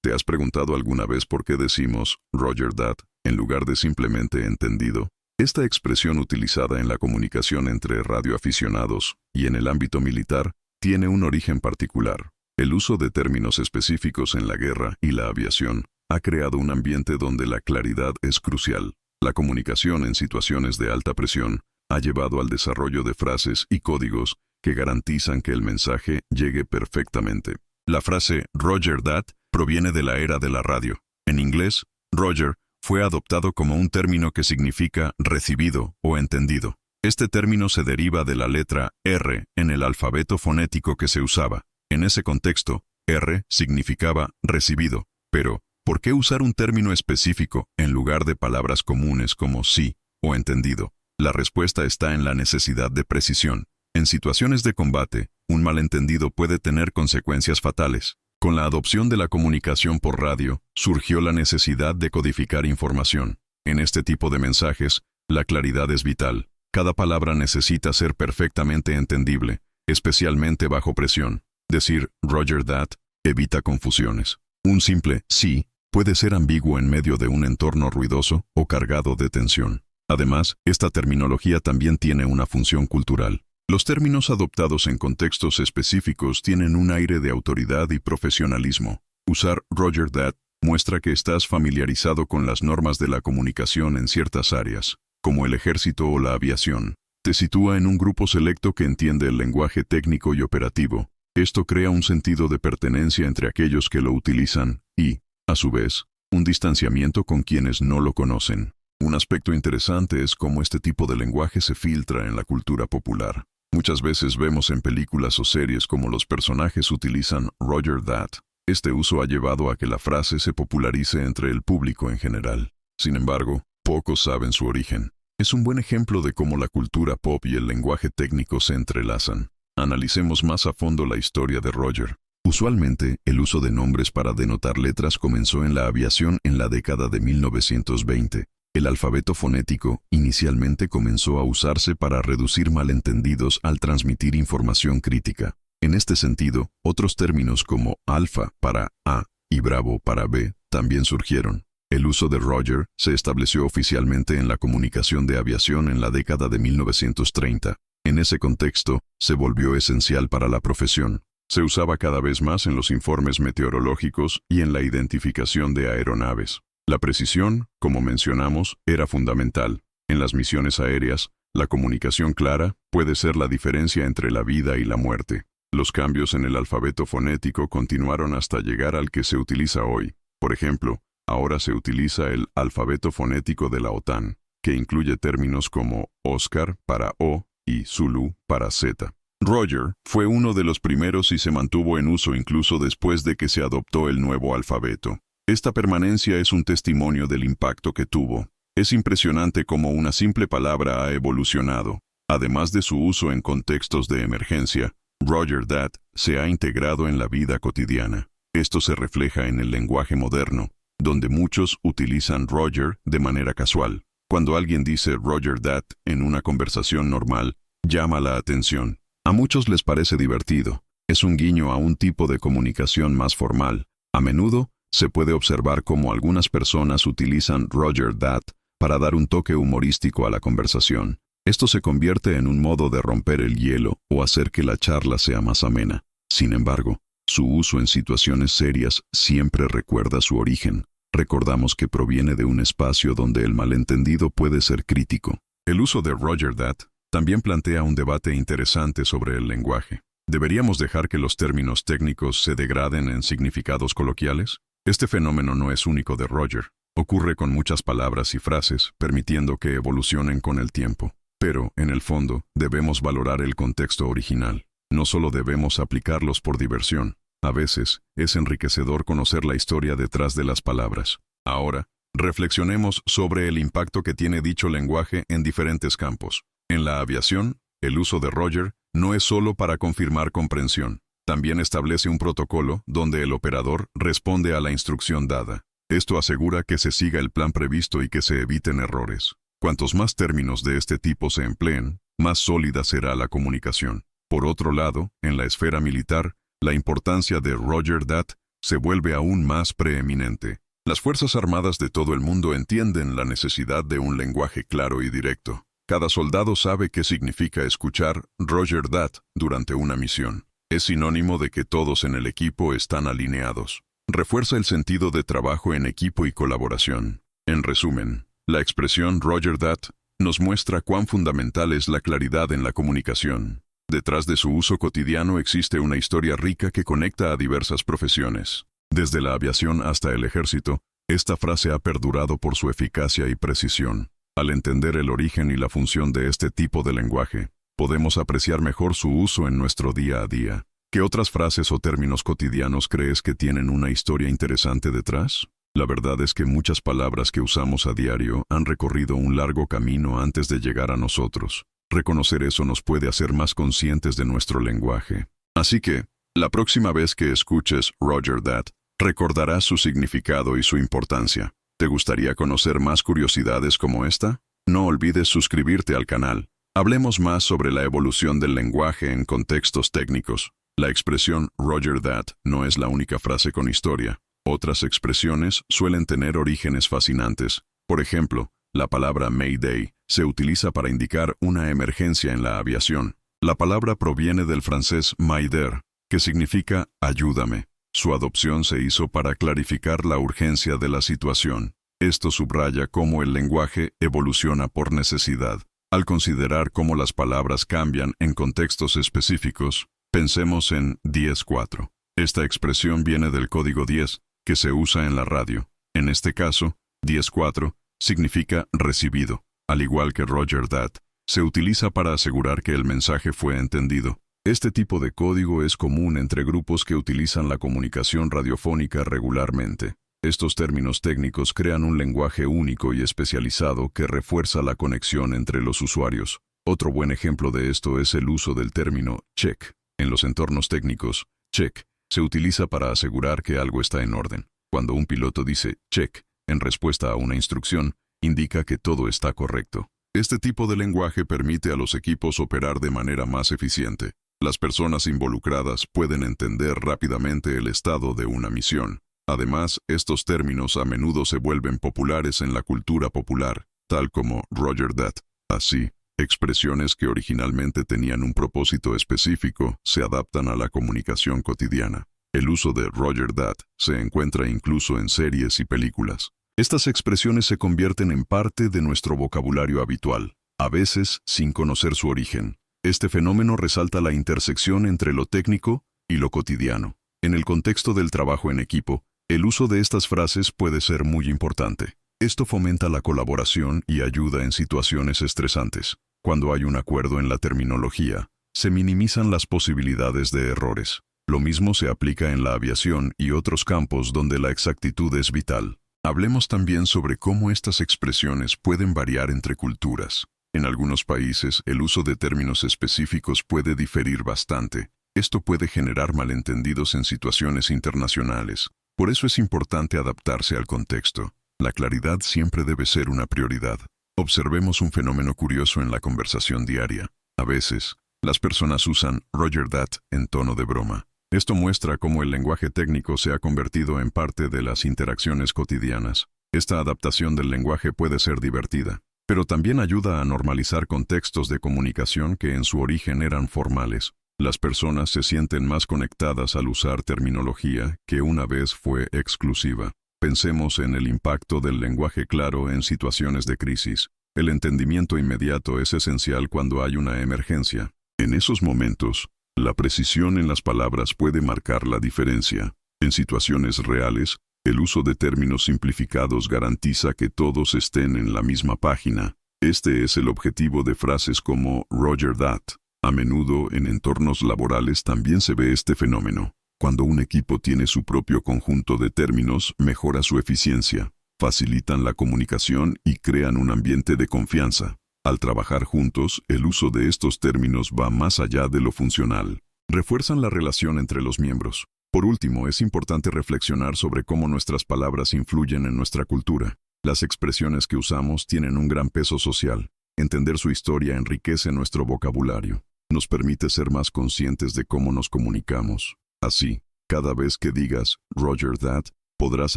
¿Te has preguntado alguna vez por qué decimos Roger that en lugar de simplemente entendido? Esta expresión utilizada en la comunicación entre radioaficionados y en el ámbito militar tiene un origen particular. El uso de términos específicos en la guerra y la aviación ha creado un ambiente donde la claridad es crucial. La comunicación en situaciones de alta presión ha llevado al desarrollo de frases y códigos que garantizan que el mensaje llegue perfectamente. La frase Roger that proviene de la era de la radio. En inglés, Roger fue adoptado como un término que significa recibido o entendido. Este término se deriva de la letra R en el alfabeto fonético que se usaba. En ese contexto, R significaba recibido. Pero, ¿por qué usar un término específico en lugar de palabras comunes como sí o entendido? La respuesta está en la necesidad de precisión. En situaciones de combate, un malentendido puede tener consecuencias fatales. Con la adopción de la comunicación por radio, surgió la necesidad de codificar información. En este tipo de mensajes, la claridad es vital. Cada palabra necesita ser perfectamente entendible, especialmente bajo presión. Decir Roger that evita confusiones. Un simple sí puede ser ambiguo en medio de un entorno ruidoso o cargado de tensión. Además, esta terminología también tiene una función cultural. Los términos adoptados en contextos específicos tienen un aire de autoridad y profesionalismo. Usar Roger that muestra que estás familiarizado con las normas de la comunicación en ciertas áreas, como el ejército o la aviación. Te sitúa en un grupo selecto que entiende el lenguaje técnico y operativo. Esto crea un sentido de pertenencia entre aquellos que lo utilizan y, a su vez, un distanciamiento con quienes no lo conocen. Un aspecto interesante es cómo este tipo de lenguaje se filtra en la cultura popular. Muchas veces vemos en películas o series cómo los personajes utilizan Roger that. Este uso ha llevado a que la frase se popularice entre el público en general. Sin embargo, pocos saben su origen. Es un buen ejemplo de cómo la cultura pop y el lenguaje técnico se entrelazan. Analicemos más a fondo la historia de Roger. Usualmente, el uso de nombres para denotar letras comenzó en la aviación en la década de 1920. El alfabeto fonético inicialmente comenzó a usarse para reducir malentendidos al transmitir información crítica. En este sentido, otros términos como alfa para A y bravo para B también surgieron. El uso de Roger se estableció oficialmente en la comunicación de aviación en la década de 1930. En ese contexto, se volvió esencial para la profesión. Se usaba cada vez más en los informes meteorológicos y en la identificación de aeronaves. La precisión, como mencionamos, era fundamental. En las misiones aéreas, la comunicación clara puede ser la diferencia entre la vida y la muerte. Los cambios en el alfabeto fonético continuaron hasta llegar al que se utiliza hoy. Por ejemplo, ahora se utiliza el alfabeto fonético de la OTAN, que incluye términos como Oscar para O y Zulu para Z. Roger fue uno de los primeros y se mantuvo en uso incluso después de que se adoptó el nuevo alfabeto. Esta permanencia es un testimonio del impacto que tuvo. Es impresionante cómo una simple palabra ha evolucionado. Además de su uso en contextos de emergencia, Roger that se ha integrado en la vida cotidiana. Esto se refleja en el lenguaje moderno, donde muchos utilizan Roger de manera casual. Cuando alguien dice Roger that en una conversación normal, llama la atención. A muchos les parece divertido. Es un guiño a un tipo de comunicación más formal. A menudo, se puede observar cómo algunas personas utilizan Roger that para dar un toque humorístico a la conversación. Esto se convierte en un modo de romper el hielo o hacer que la charla sea más amena. Sin embargo, su uso en situaciones serias siempre recuerda su origen. Recordamos que proviene de un espacio donde el malentendido puede ser crítico. El uso de Roger that también plantea un debate interesante sobre el lenguaje. ¿Deberíamos dejar que los términos técnicos se degraden en significados coloquiales? Este fenómeno no es único de Roger. Ocurre con muchas palabras y frases, permitiendo que evolucionen con el tiempo. Pero, en el fondo, debemos valorar el contexto original. No solo debemos aplicarlos por diversión. A veces, es enriquecedor conocer la historia detrás de las palabras. Ahora, reflexionemos sobre el impacto que tiene dicho lenguaje en diferentes campos. En la aviación, el uso de Roger no es solo para confirmar comprensión. También establece un protocolo donde el operador responde a la instrucción dada. Esto asegura que se siga el plan previsto y que se eviten errores. Cuantos más términos de este tipo se empleen, más sólida será la comunicación. Por otro lado, en la esfera militar, la importancia de Roger that se vuelve aún más preeminente. Las Fuerzas Armadas de todo el mundo entienden la necesidad de un lenguaje claro y directo. Cada soldado sabe qué significa escuchar Roger That durante una misión. Es sinónimo de que todos en el equipo están alineados. Refuerza el sentido de trabajo en equipo y colaboración. En resumen, la expresión Roger That nos muestra cuán fundamental es la claridad en la comunicación. Detrás de su uso cotidiano existe una historia rica que conecta a diversas profesiones. Desde la aviación hasta el ejército, esta frase ha perdurado por su eficacia y precisión. Al entender el origen y la función de este tipo de lenguaje, podemos apreciar mejor su uso en nuestro día a día. ¿Qué otras frases o términos cotidianos crees que tienen una historia interesante detrás? La verdad es que muchas palabras que usamos a diario han recorrido un largo camino antes de llegar a nosotros. Reconocer eso nos puede hacer más conscientes de nuestro lenguaje. Así que, la próxima vez que escuches Roger That, recordarás su significado y su importancia. ¿Te gustaría conocer más curiosidades como esta? No olvides suscribirte al canal. Hablemos más sobre la evolución del lenguaje en contextos técnicos. La expresión Roger That no es la única frase con historia. Otras expresiones suelen tener orígenes fascinantes. Por ejemplo, la palabra Mayday se utiliza para indicar una emergencia en la aviación. La palabra proviene del francés m'aider, que significa ayúdame. Su adopción se hizo para clarificar la urgencia de la situación. Esto subraya cómo el lenguaje evoluciona por necesidad. Al considerar cómo las palabras cambian en contextos específicos, pensemos en 10-4. Esta expresión viene del código 10, que se usa en la radio. En este caso, 10-4 significa recibido. Al igual que Roger That, se utiliza para asegurar que el mensaje fue entendido. Este tipo de código es común entre grupos que utilizan la comunicación radiofónica regularmente. Estos términos técnicos crean un lenguaje único y especializado que refuerza la conexión entre los usuarios. Otro buen ejemplo de esto es el uso del término check. En los entornos técnicos, check se utiliza para asegurar que algo está en orden. Cuando un piloto dice check en respuesta a una instrucción, indica que todo está correcto. Este tipo de lenguaje permite a los equipos operar de manera más eficiente. Las personas involucradas pueden entender rápidamente el estado de una misión. Además, estos términos a menudo se vuelven populares en la cultura popular, tal como Roger That. Así, expresiones que originalmente tenían un propósito específico se adaptan a la comunicación cotidiana. El uso de Roger That se encuentra incluso en series y películas. Estas expresiones se convierten en parte de nuestro vocabulario habitual, a veces sin conocer su origen. Este fenómeno resalta la intersección entre lo técnico y lo cotidiano. En el contexto del trabajo en equipo, el uso de estas frases puede ser muy importante. Esto fomenta la colaboración y ayuda en situaciones estresantes. Cuando hay un acuerdo en la terminología, se minimizan las posibilidades de errores. Lo mismo se aplica en la aviación y otros campos donde la exactitud es vital. Hablemos también sobre cómo estas expresiones pueden variar entre culturas. En algunos países, el uso de términos específicos puede diferir bastante. Esto puede generar malentendidos en situaciones internacionales. Por eso es importante adaptarse al contexto. La claridad siempre debe ser una prioridad. Observemos un fenómeno curioso en la conversación diaria. A veces, las personas usan Roger That en tono de broma. Esto muestra cómo el lenguaje técnico se ha convertido en parte de las interacciones cotidianas. Esta adaptación del lenguaje puede ser divertida, pero también ayuda a normalizar contextos de comunicación que en su origen eran formales. Las personas se sienten más conectadas al usar terminología que una vez fue exclusiva. Pensemos en el impacto del lenguaje claro en situaciones de crisis. El entendimiento inmediato es esencial cuando hay una emergencia. En esos momentos, la precisión en las palabras puede marcar la diferencia. En situaciones reales, el uso de términos simplificados garantiza que todos estén en la misma página. Este es el objetivo de frases como Roger That. A menudo, en entornos laborales también se ve este fenómeno. Cuando un equipo tiene su propio conjunto de términos, mejora su eficiencia, facilitan la comunicación y crean un ambiente de confianza. Al trabajar juntos, el uso de estos términos va más allá de lo funcional. Refuerzan la relación entre los miembros. Por último, es importante reflexionar sobre cómo nuestras palabras influyen en nuestra cultura. Las expresiones que usamos tienen un gran peso social. Entender su historia enriquece nuestro vocabulario. Nos permite ser más conscientes de cómo nos comunicamos. Así, Cada vez que digas Roger that, podrás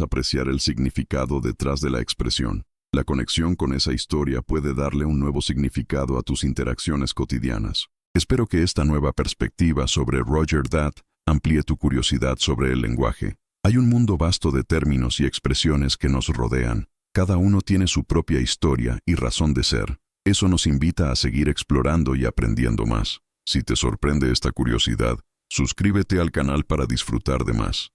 apreciar el significado detrás de la expresión. La conexión con esa historia puede darle un nuevo significado a tus interacciones cotidianas. Espero que esta nueva perspectiva sobre Roger that amplíe tu curiosidad sobre el lenguaje. Hay un mundo vasto de términos y expresiones que nos rodean. Cada uno tiene su propia historia y razón de ser. Eso nos invita a seguir explorando y aprendiendo más. Si te sorprende esta curiosidad, suscríbete al canal para disfrutar de más.